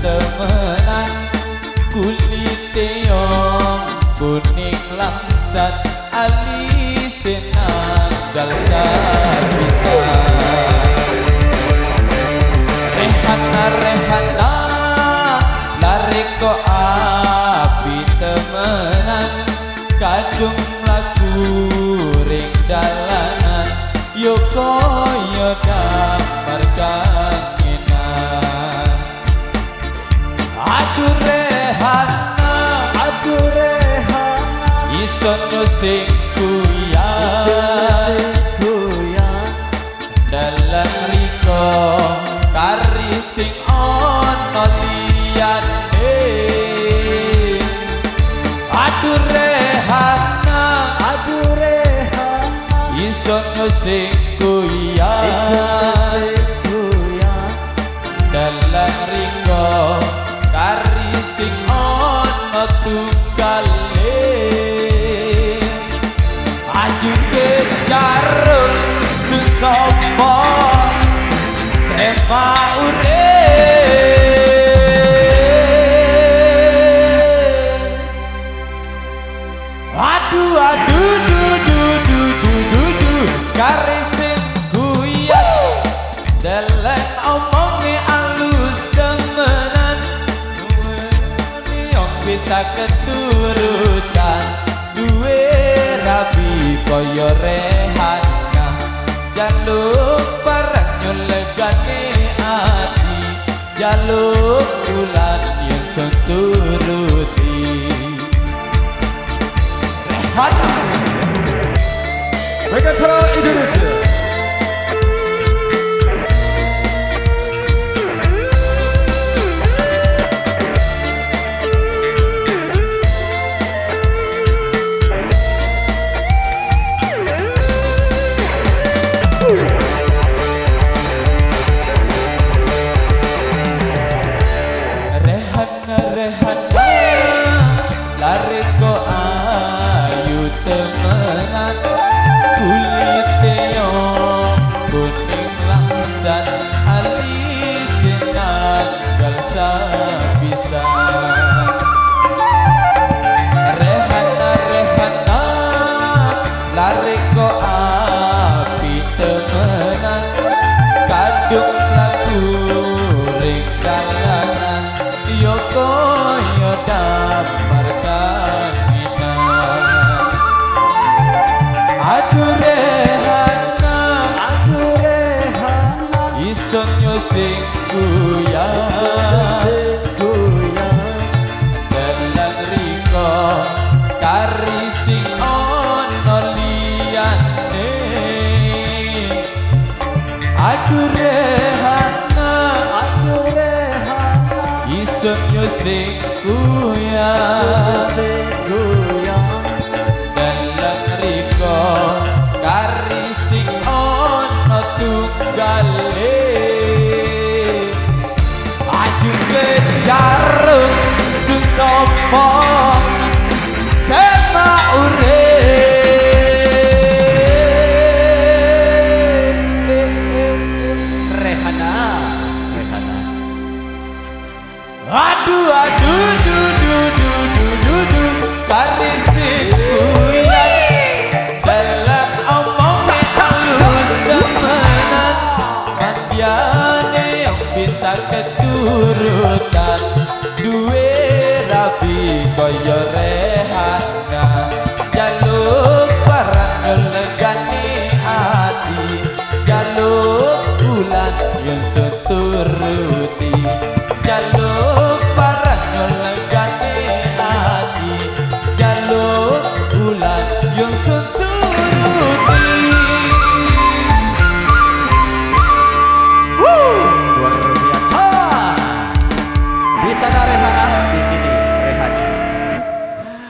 temenan kulite yang kuning langsat alise nanggal sabita Rehana lari ko api temenan kadung laku ring dalanan yo koyo gambar kangenan aduh Rehana iso sing kuyang dalam riko kari sing ono liyane aduh Rehana iso sing kuyang dalam riko kari sing ono tugale ayu kejarun susopo tema ure karisin guyang dalam omongi alus temenan yang bisa keturutan duwe rabi koyo Rehana jaluk barang nyulegane ati jaluk bulan yang turuti Rehana Megatron Indonesia. Rehana lari ko ayu temenan kulite yang kuning langsat alise nanggal sabisa Rehana lari ko api temenan kadung laku ring dalanan yo koyo damar kangenan aduh Rehana iso sing kuyang dalam riko kari sing ono liyane aduh Rehana iso sing kuyang dalam riko kari sing ono tunggale ayu kejarun sutopo tema ure Rehana aduh kari sing kuyang dalam omongi alus temenan mandiane yang bisa keturutan